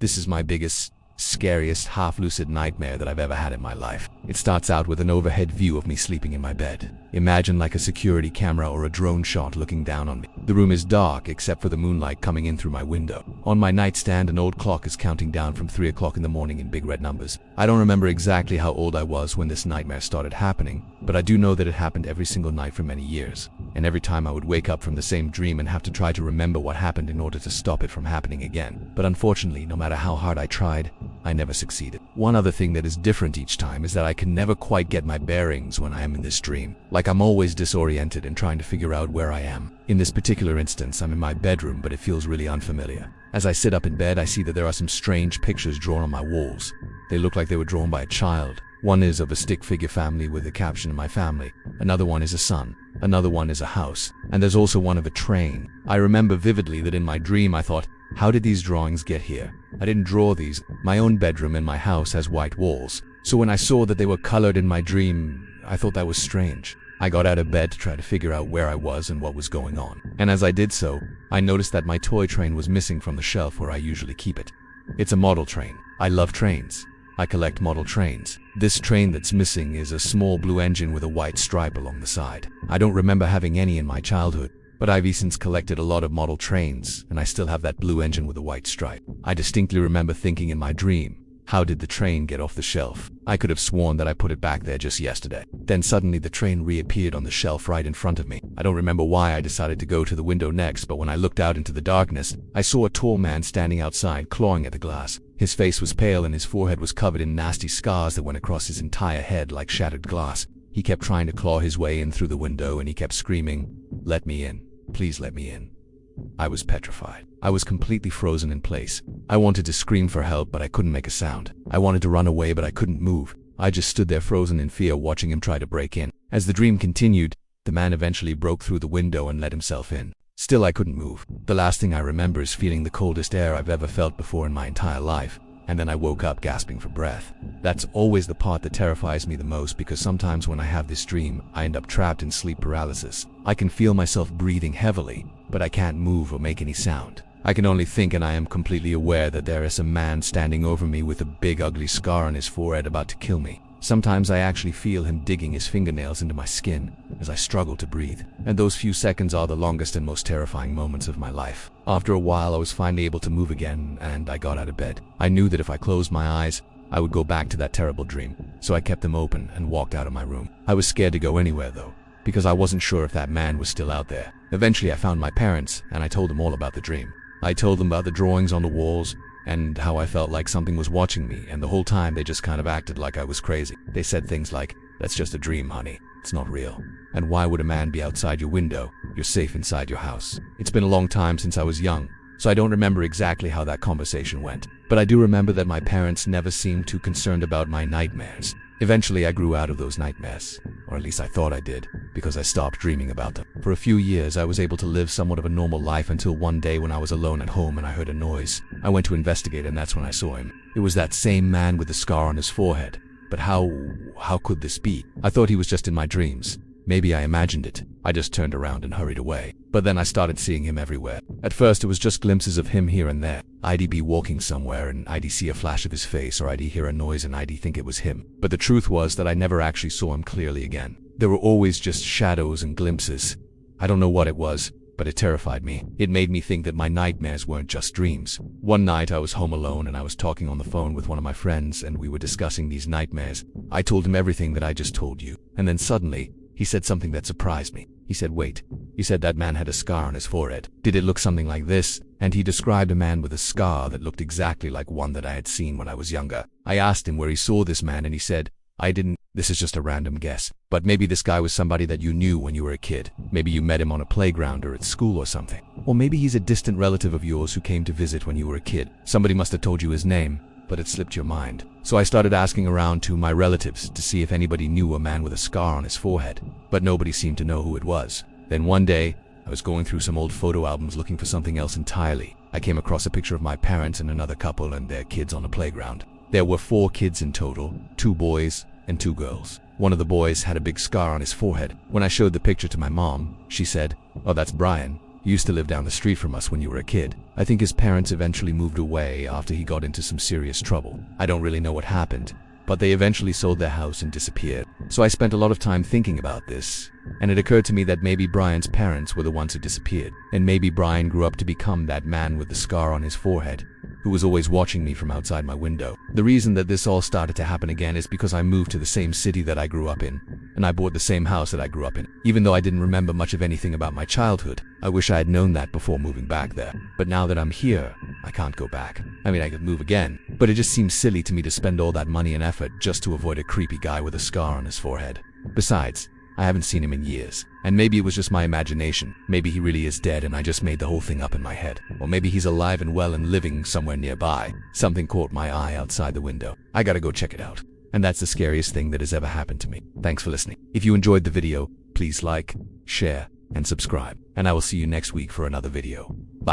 This is my biggest, scariest half-lucid nightmare that I've ever had in my life. It starts out with an overhead view of me sleeping in my bed. Imagine like a security camera or a drone shot looking down on me. The room is dark except for the moonlight coming in through my window. On my nightstand, an old clock is counting down from 3 o'clock in the morning in big red numbers. I don't remember exactly how old I was when this nightmare started happening, but I do know that it happened every single night for many years. And every time I would wake up from the same dream and have to try to remember what happened in order to stop it from happening again. But unfortunately, no matter how hard I tried, I never succeeded. One other thing that is different each time is that I can never quite get my bearings when I am in this dream. Like I'm always disoriented and trying to figure out where I am. In this particular instance, I'm in my bedroom, but it feels really unfamiliar. As I sit up in bed, I see that there are some strange pictures drawn on my walls. They look like they were drawn by a child. One is of a stick figure family with the caption "My family." Another one is a sun. Another one is a house. And there's also one of a train. I remember vividly that in my dream I thought, how did these drawings get here? I didn't draw these. My own bedroom in my house has white walls. So when I saw that they were colored in my dream, I thought that was strange. I got out of bed to try to figure out where I was and what was going on. And as I did so, I noticed that my toy train was missing from the shelf where I usually keep it. It's a model train. I love trains. I collect model trains. This train that's missing is a small blue engine with a white stripe along the side. I don't remember having any in my childhood, but I've since collected a lot of model trains, and I still have that blue engine with a white stripe. I distinctly remember thinking in my dream, how did the train get off the shelf? I could have sworn that I put it back there just yesterday. Then suddenly the train reappeared on the shelf right in front of me. I don't remember why I decided to go to the window next, but when I looked out into the darkness, I saw a tall man standing outside clawing at the glass. His face was pale and his forehead was covered in nasty scars that went across his entire head like shattered glass. He kept trying to claw his way in through the window and he kept screaming, "Let me in. Please let me in." I was petrified. I was completely frozen in place. I wanted to scream for help, but I couldn't make a sound. I wanted to run away, but I couldn't move. I just stood there frozen in fear, watching him try to break in. As the dream continued, the man eventually broke through the window and let himself in. Still, I couldn't move. The last thing I remember is feeling the coldest air I've ever felt before in my entire life. And then I woke up gasping for breath. That's always the part that terrifies me the most, because sometimes when I have this dream, I end up trapped in sleep paralysis. I can feel myself breathing heavily, but I can't move or make any sound. I can only think, and I am completely aware that there is a man standing over me with a big ugly scar on his forehead about to kill me. Sometimes I actually feel him digging his fingernails into my skin as I struggle to breathe. And those few seconds are the longest and most terrifying moments of my life. After a while, I was finally able to move again, and I got out of bed. I knew that if I closed my eyes, I would go back to that terrible dream. So I kept them open and walked out of my room. I was scared to go anywhere though, because I wasn't sure if that man was still out there. Eventually I found my parents, and I told them all about the dream. I told them about the drawings on the walls, and how I felt like something was watching me, and the whole time they just kind of acted like I was crazy. They said things like, "That's just a dream, honey. It's not real. And why would a man be outside your window? You're safe inside your house." It's been a long time since I was young, so I don't remember exactly how that conversation went. But I do remember that my parents never seemed too concerned about my nightmares. Eventually I grew out of those nightmares, or at least I thought I did, because I stopped dreaming about them. For a few years I was able to live somewhat of a normal life until one day when I was alone at home and I heard a noise. I went to investigate, and that's when I saw him. It was that same man with the scar on his forehead. But how could this be? I thought he was just in my dreams. Maybe I imagined it. I just turned around and hurried away. But then I started seeing him everywhere. At first it was just glimpses of him here and there. I'd be walking somewhere and I'd see a flash of his face, or I'd hear a noise and I'd think it was him. But the truth was that I never actually saw him clearly again. There were always just shadows and glimpses. I don't know what it was, but it terrified me. It made me think that my nightmares weren't just dreams. One night I was home alone and I was talking on the phone with one of my friends, and we were discussing these nightmares. I told him everything that I just told you, and then suddenly he said something that surprised me. He said, "Wait." He said that man had a scar on his forehead. Did it look something like this? And he described a man with a scar that looked exactly like one that I had seen when I was younger. I asked him where he saw this man, and he said, "I didn't. This is just a random guess. But maybe this guy was somebody that you knew when you were a kid. Maybe you met him on a playground or at school or something. Or maybe he's a distant relative of yours who came to visit when you were a kid. Somebody must have told you his name, but it slipped your mind." So I started asking around to my relatives to see if anybody knew a man with a scar on his forehead, but nobody seemed to know who it was. Then one day, I was going through some old photo albums looking for something else entirely. I came across a picture of my parents and another couple and their kids on a playground. There were 4 kids in total, 2 boys and 2 girls. One of the boys had a big scar on his forehead. When I showed the picture to my mom, she said, "Oh, that's Brian. He used to live down the street from us when you were a kid. I think his parents eventually moved away after he got into some serious trouble. I don't really know what happened, but they eventually sold their house and disappeared. So I spent a lot of time thinking about this, and it occurred to me that maybe Brian's parents were the ones who disappeared, and maybe Brian grew up to become that man with the scar on his forehead, who was always watching me from outside my window. The reason that this all started to happen again is because I moved to the same city that I grew up in, and I bought the same house that I grew up in. Even though I didn't remember much of anything about my childhood, I wish I had known that before moving back there. But now that I'm here, I can't go back. I mean, I could move again, but it just seems silly to me to spend all that money and effort just to avoid a creepy guy with a scar on his forehead. Besides, I haven't seen him in years, and maybe it was just my imagination. Maybe he really is dead and I just made the whole thing up in my head. Or maybe he's alive and well and living somewhere nearby. Something caught my eye outside the window. I gotta go check it out. And that's the scariest thing that has ever happened to me. Thanks for listening. If you enjoyed the video, please like, share, and subscribe. And I will see you next week for another video. Bye.